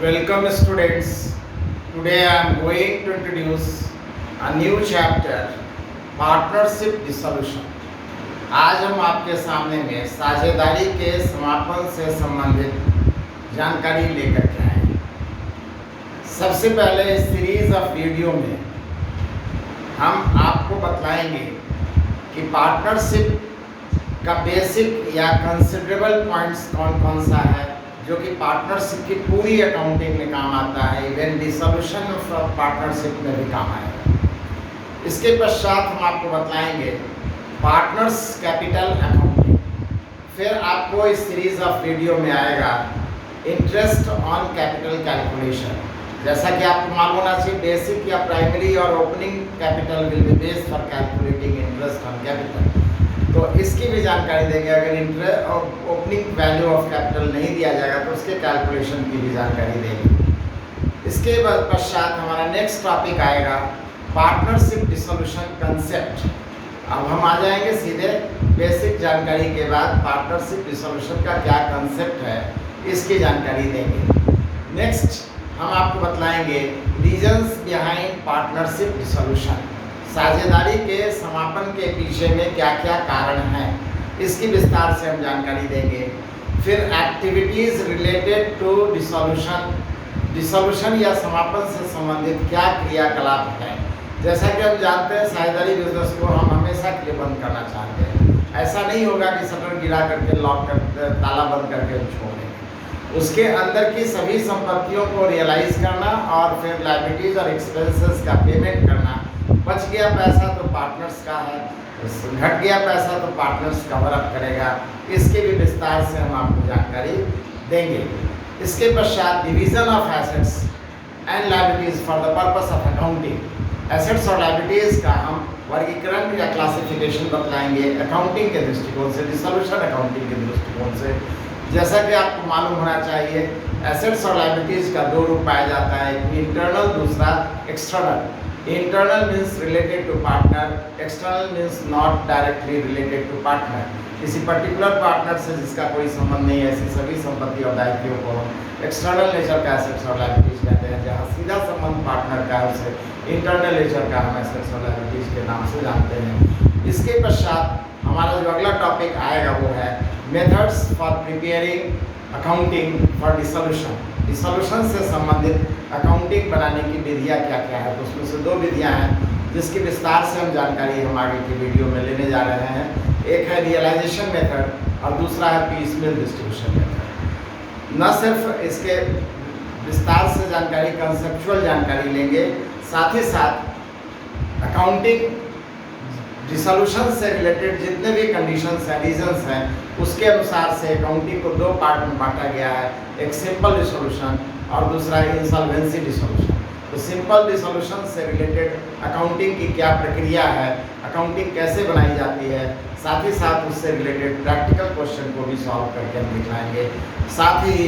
Welcome students. Today I am going to introduce a new chapter, Partnership Dissolution. आज हम आपके सामने में साझेदारी के समापन से संबंधित जानकारी लेकर के आए हैं। सबसे पहले इस सीरीज ऑफ वीडियो में हम आपको बतलाएंगे कि पार्टनरशिप का बेसिक या कंसिडरेबल पॉइंट्स कौन कौन सा है जो कि पार्टनरशिप की पूरी अकाउंटिंग में काम आता है, इवन डिसोल्यूशन ऑफ पार्टनरशिप में भी काम आएगा। इसके पश्चात हम आपको बताएंगे पार्टनर्स कैपिटल अकाउंटिंग। फिर आपको इस सीरीज ऑफ वीडियो में आएगा इंटरेस्ट ऑन कैपिटल कैलकुलेशन। जैसा कि आपको मालूम होना चाहिए, बेसिक या प्राइमरी और opening capital will be based for calculating interest on capital. तो इसकी भी जानकारी देंगे। अगर ओपनिंग वैल्यू ऑफ कैपिटल नहीं दिया जाएगा तो उसके कैलकुलेशन की भी जानकारी देंगे। इसके पश्चात हमारा नेक्स्ट टॉपिक आएगा पार्टनरशिप डिसोल्यूशन कंसेप्ट। अब हम आ जाएंगे सीधे बेसिक जानकारी के बाद पार्टनरशिप डिसोल्यूशन का क्या कंसेप्ट है इसकी जानकारी देंगे। नेक्स्ट हम आपको बतलाएंगे रीजंस बिहाइंड पार्टनरशिप डिसोल्यूशन। साझेदारी के समापन के पीछे में क्या क्या कारण हैं इसकी विस्तार से हम जानकारी देंगे। फिर एक्टिविटीज़ रिलेटेड टू डिसोल्यूशन या समापन से संबंधित क्या क्रियाकलाप हैं। जैसा कि हम जानते हैं साझेदारी बिजनेस को हम हमेशा के लिए बंद करना चाहते हैं। ऐसा नहीं होगा कि शटर गिरा करके लॉक कर ताला बंद करके छोड़ देंगे। उसके अंदर की सभी संपत्तियों को रियलाइज करना और फिर लायबिलिटीज़ और एक्सपेंसेस का पेमेंट करना। बच गया पैसा तो पार्टनर्स का है, घट गया पैसा तो पार्टनर्स कवर अप करेगा। इसके भी विस्तार से हम आपको जानकारी देंगे। इसके पश्चात division of assets and liabilities for the purpose of accounting. Assets और लायबिलिटीज का हम वर्गीकरण या क्लासिफिकेशन बतलाएंगे अकाउंटिंग के दृष्टिकोण से, डिसोल्यूशन अकाउंटिंग के दृष्टिकोण से। जैसा कि आपको मालूम होना चाहिए एसेट्स और लायबिलिटीज का दो रूप पाया जाता है, एक इंटरनल दूसरा external. Internal means related to partner, external means not directly related to partner. किसी पर्टिकुलर पार्टनर से जिसका कोई संबंध नहीं है, ऐसी सभी संपत्ति और दायित्वों को एक्सटर्नल नेचर का एसेट्स और लायबिलिटीज कहते हैं। जहाँ सीधा संबंध पार्टनर का है उसे इंटरनल नेचर का हम एसेट्स और लायबिलिटीज के नाम से जानते हैं। इसके पश्चात हमारा जो अगला टॉपिक आएगा वो है methods for preparing accounting for dissolution. Dissolution से संबंधित अकाउंटिंग बनाने की विधियाँ क्या क्या है, तो उसमें से दो विधियाँ हैं जिसकी विस्तार से हम जानकारी हम आगे की वीडियो में लेने जा रहे हैं। एक है रियलाइजेशन मेथड और दूसरा है पीसमेल डिस्ट्रीब्यूशन मेथड। न सिर्फ इसके विस्तार से जानकारी, कंसेप्चुअल जानकारी लेंगे, साथ ही साथ अकाउंटिंग डिसोल्यूशन से रिलेटेड जितने भी कंडीशंस हैं, रीजंस हैं, उसके अनुसार से अकाउंटिंग को दो पार्ट में बांटा गया है, एक सिंपल डिसोल्यूशन और दूसरा इंसॉल्वेंसी डिसोल्यूशन। तो सिंपल डिसोल्यूशन से रिलेटेड अकाउंटिंग की क्या प्रक्रिया है, अकाउंटिंग कैसे बनाई जाती है, साथ ही साथ उससे रिलेटेड प्रैक्टिकल क्वेश्चन को भी सॉल्व करके हम दिखाएंगे। साथ ही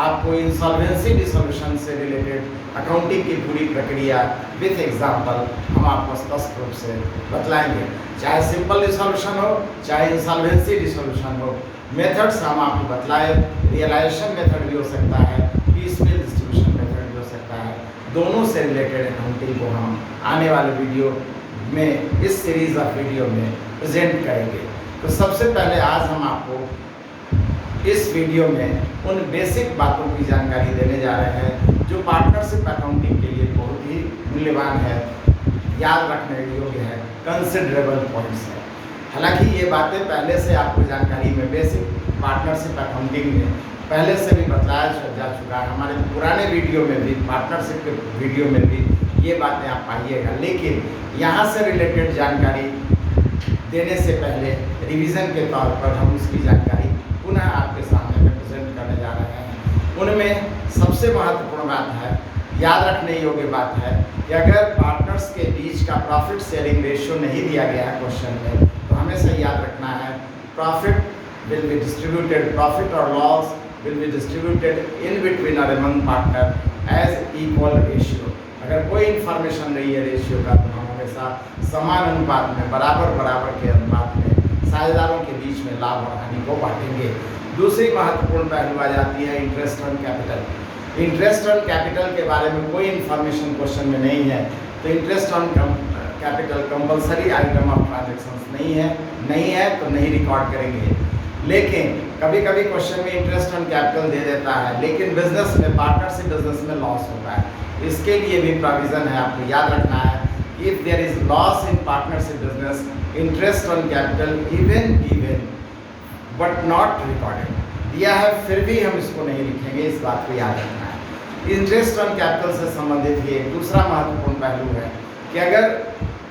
आपको इंसॉल्वेंसी डिसोल्यूशन से रिलेटेड अकाउंटिंग की पूरी प्रक्रिया विथ एग्जाम्पल हम आपको स्पष्ट रूप से बतलाएंगे। चाहे सिंपल डिसोल्यूशन हो चाहे इंसॉल्वेंसी डिसोल्यूशन हो, मेथड्स हम आपको बतलाए। रियलाइजेशन मेथड भी हो सकता है, पीसमेल डिस्ट्रीब्यूशन मेथड भी हो सकता है। दोनों से रिलेटेड अकाउंटिंग को हम आने वाले वीडियो में, इस सीरीज ऑफ वीडियो में प्रेजेंट करेंगे। तो सबसे पहले आज हम आपको इस वीडियो में उन बेसिक बातों की जानकारी देने जा रहे हैं जो पार्टनरशिप अकाउंटिंग के लिए बहुत ही मूल्यवान है, याद रखने योग्य है, कंसिडरेबल पॉइंट्स है। हालांकि ये बातें पहले से आपको जानकारी में बेसिक पार्टनरशिप अकाउंटिंग में पहले से भी बताया जा चुका है। हमारे पुराने वीडियो में भी, पार्टनरशिप के वीडियो में भी ये बातें आप पाइएगा, लेकिन यहाँ से रिलेटेड जानकारी देने से पहले रिवीजन के तौर पर हम उसकी जानकारी पुनः आपके सामने में प्रेजेंट करने जा रहे हैं। उनमें सबसे महत्वपूर्ण बात है, याद रखने योग्य बात है कि अगर पार्टनर्स के बीच का प्रॉफिट शेयरिंग रेशियो नहीं दिया गया है क्वेश्चन में, तो हमेशा याद रखना है profit will be distributed, profit और loss will be distributed in between और among partner as equal ratio. अगर कोई इन्फॉर्मेशन नहीं है रेशियो का, तो हम हमेशा समान अनुपात में, बराबर के अनुपात में साझेदारों के बीच में लाभ और हानि को बांटेंगे। दूसरी महत्वपूर्ण पहलू आ जाती है interest on capital. Interest on capital के बारे में कोई इन्फॉर्मेशन क्वेश्चन में नहीं है, तो interest on capital compulsory item of transactions नहीं है तो नहीं रिकॉर्ड करेंगे। लेकिन कभी कभी क्वेश्चन में इंटरेस्ट ऑन कैपिटल दे देता है, लेकिन बिजनेस में, पार्टनरशिप बिजनेस में लॉस होता है, इसके लिए भी प्रोविजन है, आपको याद रखना है। If there is loss in partnership business, interest on capital even given but not recorded, दिया है फिर भी हम इसको नहीं लिखेंगे, इस बात को याद रखना है। इंटरेस्ट ऑन कैपिटल से संबंधित ये दूसरा महत्वपूर्ण पहलू है कि अगर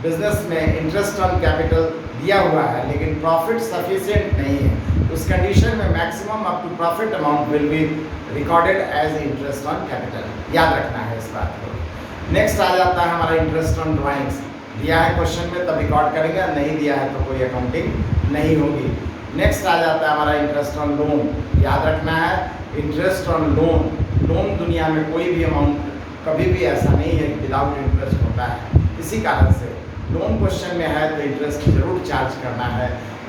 बिजनेस में इंटरेस्ट ऑन कैपिटल दिया हुआ है लेकिन प्रॉफिट सफिशिएंट नहीं है, उस कंडीशन में maximum up to profit amount will be recorded as interest on capital, याद रखना है इस बात को। नेक्स्ट आ जाता है हमारा इंटरेस्ट ऑन ड्राइंग्स, दिया है क्वेश्चन में तब रिकॉर्ड करेंगे, नहीं दिया है तो कोई अकाउंटिंग नहीं होगी। नेक्स्ट आ जाता है हमारा इंटरेस्ट ऑन लोन, याद रखना है इंटरेस्ट ऑन लोन दुनिया में कोई भी अमाउंट कभी भी ऐसा नहीं है कि विदाउट इंटरेस्ट होता है, इसी कारण से लोन क्वेश्चन में है तो इंटरेस्ट जरूर चार्ज करना है,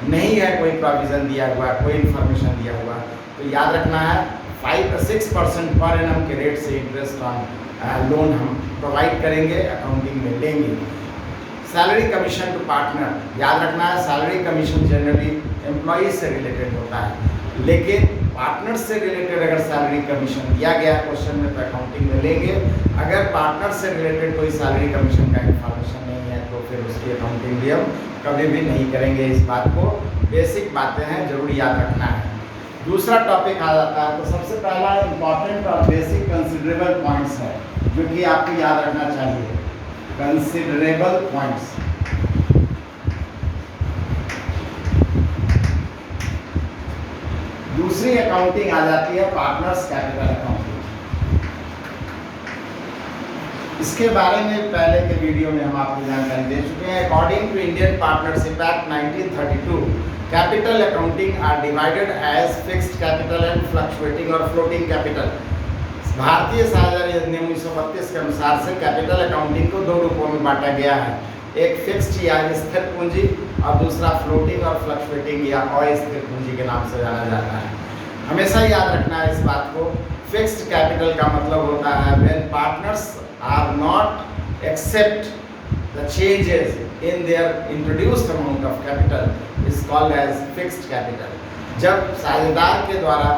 नहीं है कोई प्रोविज़न दिया हुआ, कोई इन्फॉर्मेशन दिया हुआ तो याद रखना है 5-6% पर एनम के रेट से इंटरेस्ट ऑन लोन हम प्रोवाइड करेंगे, अकाउंटिंग में लेंगे। सैलरी कमीशन टू पार्टनर, याद रखना है सैलरी कमीशन जनरली एम्प्लॉय से रिलेटेड होता है, लेकिन पार्टनर से रिलेटेड अगर सैलरी कमीशन दिया गया क्वेश्चन में तो अकाउंटिंग में लेंगे। अगर पार्टनर से रिलेटेड कोई सैलरी कमीशन का इन्फॉर्मेशन नहीं है तो फिर उसकी अकाउंटिंग भी हम कभी भी नहीं करेंगे, इस बात को, बेसिक बातें हैं, जरूर याद रखना है। दूसरा टॉपिक आ जाता है, तो सबसे पहला इंपॉर्टेंट और बेसिक कंसिडरेबल पॉइंट्स है जो कि आपको याद रखना चाहिए, कंसिडरेबल पॉइंट्स। दूसरी अकाउंटिंग आ जाती है पार्टनर्स कैपिटल अकाउंटिंग। इसके बारे में पहले के वीडियो में हम आपको जानकारी दे चुके हैं। According to Indian partnership act 1932, capital accounting are divided as fixed capital and fluctuating और फ्लोटिंग कैपिटल। भारतीय साझेदारी अधिनियम 1932 के अनुसार से कैपिटल अकाउंटिंग को दो रूपों में बांटा गया है, एक फिक्स्ड या स्थिर पूंजी और दूसरा फ्लोटिंग और फ्लक्चुएटिंग या अस्थिर पूंजी के नाम से जाना जाता है। हमेशा याद रखना है इस बात को, फिक्स्ड कैपिटल का मतलब होता है when partners are not accept the changes in their introduced amount of capital is called as fixed capital. जब साझेदार के द्वारा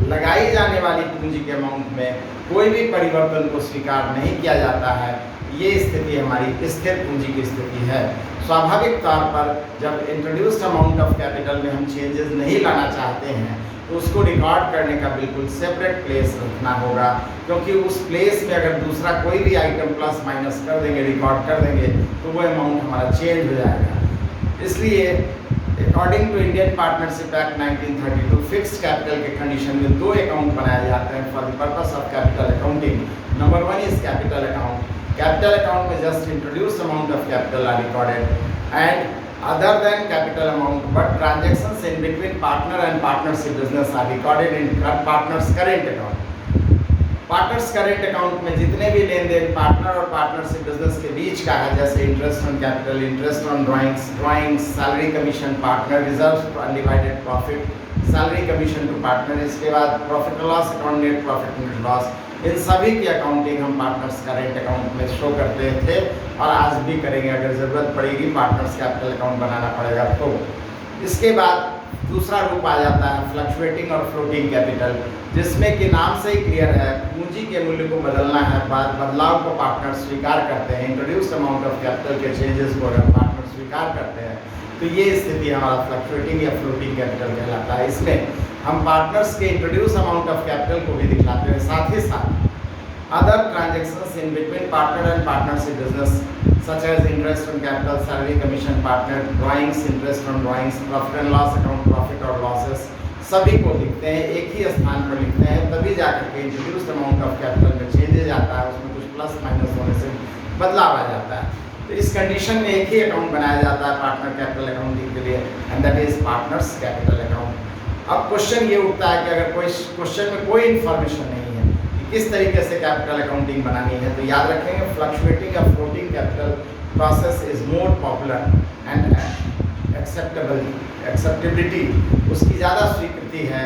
लगाई जाने वाली पूंजी के अमाउंट में कोई भी परिवर्तन को स्वीकार नहीं किया जाता है, ये स्थिति हमारी स्थिर पूंजी की स्थिति है। स्वाभाविक तौर पर जब इंट्रोड्यूस्ड अमाउंट ऑफ कैपिटल में हम चेंजेस नहीं लाना चाहते हैं तो उसको रिकॉर्ड करने का बिल्कुल सेपरेट प्लेस रखना होगा, क्योंकि उस प्लेस में अगर दूसरा कोई भी आइटम प्लस माइनस कर देंगे, रिकॉर्ड कर देंगे तो वो अमाउंट हमारा चेंज हो जाएगा। इसलिए according to Indian partnership act 1932, fixed capital के कंडीशन में दो अकाउंट बनाए जाते हैं for the purpose of capital accounting. Number 1 is capital account. Capital account में just introduced amount of capital are recorded and other than capital amount, but transactions in between partner and partnership business are recorded in partner's current account. Partners current account में जितने भी लेन देन partner और partnership business के बीच का है, जैसे interest on capital, interest on drawings, salary commission, partner reserve undivided profit, salary commission to partner, इसके बाद profit loss account, net profit net loss, इन सभी की अकाउंटिंग हम पार्टनर्स करेंट अकाउंट में शो करते थे और आज भी करेंगे, अगर ज़रूरत पड़ेगी पार्टनर्स कैपिटल अकाउंट बनाना पड़ेगा तो। इसके बाद दूसरा रूप आ जाता है फ्लक्चुएटिंग और फ्लोटिंग कैपिटल, जिसमें कि नाम से ही क्लियर है पूंजी के मूल्य को बदलना है, बदलाव को पार्टनर स्वीकार करते हैं, इंट्रोड्यूस्ड अमाउंट ऑफ कैपिटल के चेंजेस को अगर पार्टनर स्वीकार करते हैं तो ये स्थिति हमारा फ्लक्चुएटिंग या फ्लोटिंग कैपिटल कहलाता है। इसमें हम पार्टनर्स के इंट्रोड्यूस अमाउंट ऑफ कैपिटल को भी दिखलाते हैं, साथ ही साथ other transactions in between partner and partnership business such as interest on capital, salary commission, partner drawings, interest on drawings, profit and loss account, profit और लॉसेस, सभी को लिखते हैं, एक ही स्थान पर लिखते हैं, तभी जाकर के इंट्रोड्यूस्ड अमाउंट ऑफ कैपिटल में चेंजेज आता है, उसमें कुछ प्लस माइनस होने से बदलाव आ जाता है। तो इस कंडीशन में एक ही अकाउंट बनाया जाता है पार्टनर कैपिटल अकाउंटिंग के लिए, and that is partners capital account. अब क्वेश्चन ये उठता है कि अगर कोई क्वेश्चन में कोई इन्फॉर्मेशन नहीं है कि किस तरीके से कैपिटल अकाउंटिंग बनानी है, तो याद रखेंगे फ्लक्चुएटिंग या floating capital process is more popular and acceptability उसकी ज़्यादा स्वीकृति है,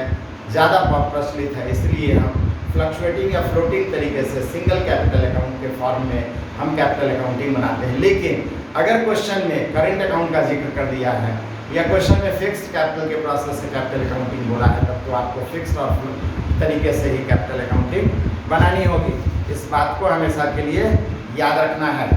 ज़्यादा प्रचलित है, इसलिए हम फ्लक्चुएटिंग या फ्लोटिंग तरीके से सिंगल कैपिटल अकाउंट के फॉर्म में हम कैपिटल अकाउंटिंग बनाते हैं। लेकिन अगर क्वेश्चन में करंट अकाउंट का जिक्र कर दिया है या क्वेश्चन में फिक्स्ड कैपिटल के प्रोसेस से कैपिटल अकाउंटिंग बोला है, तब तो आपको फिक्स्ड और तरीके से ही कैपिटल अकाउंटिंग बनानी होगी। इस बात को हमेशा के लिए याद रखना है।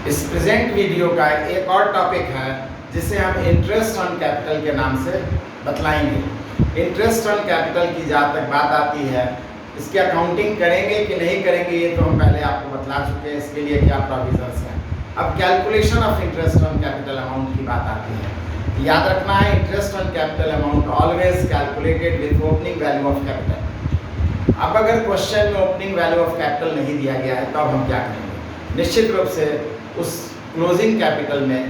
इस प्रेजेंट वीडियो का एक और टॉपिक है जिसे हम इंटरेस्ट ऑन कैपिटल के नाम से बतलाएंगे। इंटरेस्ट ऑन कैपिटल की जहाँ तक बात आती है, इसकी अकाउंटिंग करेंगे कि नहीं करेंगे ये तो हम पहले आपको बतला चुके हैं, इसके लिए क्या प्रोविजंस हैं। अब calculation of interest on capital amount की बात आती है, तो याद रखना है interest on capital amount always calculated with opening value of capital. अब अगर क्वेश्चन में ओपनिंग वैल्यू ऑफ कैपिटल नहीं दिया गया है, तब हम क्या करेंगे? निश्चित रूप से उस क्लोजिंग कैपिटल में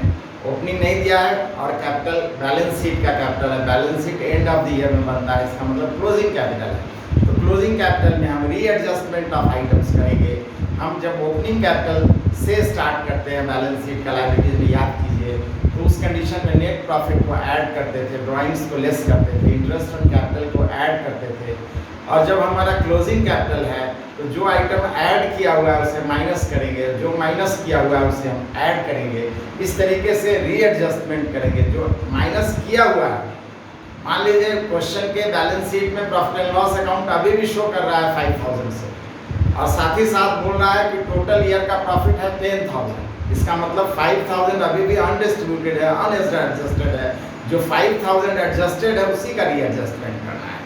ओपनिंग नहीं दिया है और कैपिटल बैलेंस शीट का कैपिटल है, balance sheet end of the year में बनता है, इसका मतलब क्लोजिंग कैपिटल है। तो क्लोजिंग कैपिटल में हम रीएडजस्टमेंट ऑफ आइटम्स करेंगे। हम जब ओपनिंग कैपिटल से स्टार्ट करते हैं बैलेंस शीट का लायबिलिटीज में, याद कीजिए, तो उस कंडीशन में नेट प्रॉफिट को ऐड करते थे, ड्राइंग्स को लेस करते थे, इंटरेस्ट ऑन कैपिटल को ऐड करते थे। और जब हमारा क्लोजिंग कैपिटल है तो जो आइटम ऐड किया हुआ है उसे माइनस करेंगे, जो माइनस किया हुआ है उसे हम ऐड करेंगे। इस तरीके से रीएडजस्टमेंट करेंगे। जो माइनस किया हुआ है, मान लीजिए क्वेश्चन के बैलेंस शीट में प्रॉफिट एंड लॉस अकाउंट अभी भी शो कर रहा है 5000 से, और साथ ही साथ बोल रहा है कि टोटल ईयर का प्रॉफिट है 10,000। इसका मतलब 5000 अभी भी अनडिस्ट्रीब्यूटेड है, अनएडजस्टेड है। जो 5000 एडजस्टेड है उसी का रीएडजस्टमेंट करना है।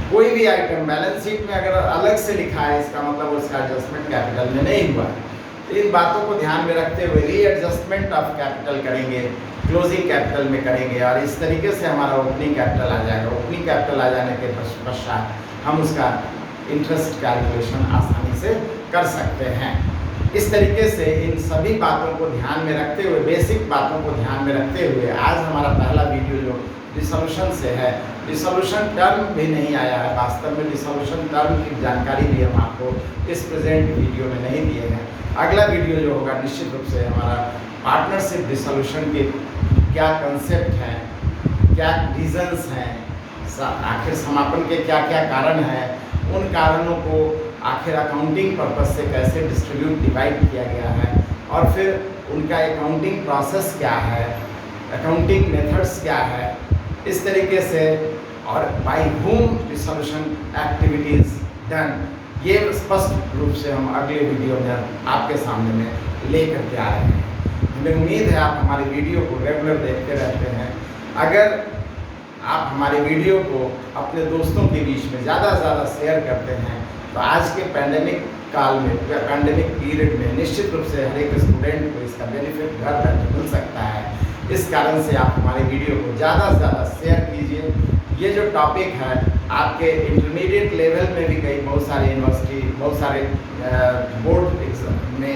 कोई भी आइटम बैलेंस शीट में अगर अलग से लिखा है, इसका मतलब उसका एडजस्टमेंट कैपिटल में नहीं हुआ है। तो इन बातों को ध्यान में रखते हुए रीएडजस्टमेंट ऑफ कैपिटल करेंगे, क्लोजिंग कैपिटल में करेंगे, और इस तरीके से हमारा ओपनिंग कैपिटल आ जाएगा। ओपनिंग कैपिटल आ जाने के पश्चात हम उसका इंटरेस्ट कैलकुलेशन आसानी से कर सकते हैं। इस तरीके से इन सभी बातों को ध्यान में रखते हुए, बेसिक बातों को ध्यान में रखते हुए, आज हमारा पहला वीडियो जो डिसोल्यूशन से है, डिसोल्यूशन टर्म भी नहीं आया है। वास्तव में डिसोल्यूशन टर्म की जानकारी भी हम आपको इस प्रेजेंट वीडियो में नहीं दिए हैं। अगला वीडियो जो होगा निश्चित रूप से हमारा पार्टनरशिप डिसोल्यूशन के क्या कंसेप्ट हैं, क्या रीजंस हैं, आखिर समापन के क्या क्या कारण हैं, उन कारणों को आखिर अकाउंटिंग पर्पस से कैसे डिवाइड किया गया है, और फिर उनका अकाउंटिंग प्रोसेस क्या है, अकाउंटिंग मेथड्स क्या है, इस तरीके से, और by whom dissolution activities done, ये स्पष्ट रूप से हम अगले वीडियो में आपके सामने में लेकर के आ रहे हैं। हमें उम्मीद है आप हमारी वीडियो को रेगुलर देखते रहते हैं। अगर आप हमारे वीडियो को अपने दोस्तों के बीच में ज़्यादा से ज़्यादा शेयर करते हैं, तो आज के पैंडेमिक काल में, पैंडेमिक पीरियड में निश्चित रूप से हर एक स्टूडेंट को इसका बेनिफिट घर बैठे मिल सकता है। इस कारण से आप हमारे वीडियो को ज़्यादा से ज़्यादा शेयर कीजिए। ये जो टॉपिक है आपके इंटरमीडिएट लेवल में भी कई बहुत सारे यूनिवर्सिटी, बहुत सारे बोर्ड एग्जाम में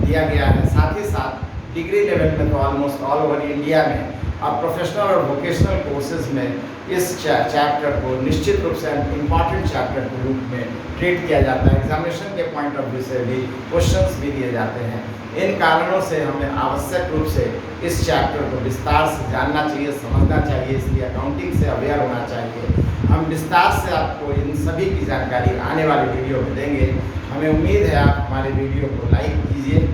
दिया गया है। साथ ही साथ डिग्री लेवल में तो ऑलमोस्ट ऑल ओवर इंडिया में, और प्रोफेशनल और वोकेशनल कोर्सेज में इस चैप्टर को निश्चित रूप से इम्पॉर्टेंट चैप्टर के रूप में ट्रीट किया जाता है। एग्जामिनेशन के पॉइंट ऑफ व्यू से भी क्वेश्चंस भी दिए जाते हैं। इन कारणों से हमें आवश्यक रूप से इस चैप्टर को विस्तार से जानना चाहिए, समझना चाहिए, इसलिए अकाउंटिंग से अवेयर होना चाहिए। हम विस्तार से आपको इन सभी की जानकारी आने वाली वीडियो में देंगे। हमें उम्मीद है आप हमारे वीडियो को लाइक कीजिए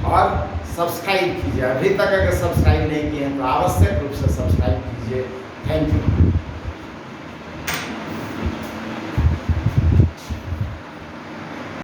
और सब्सक्राइब कीजिए। अभी तक अगर सब्सक्राइब नहीं किए हैं तो आवश्यक रूप से सब्सक्राइब कीजिए। Thank you.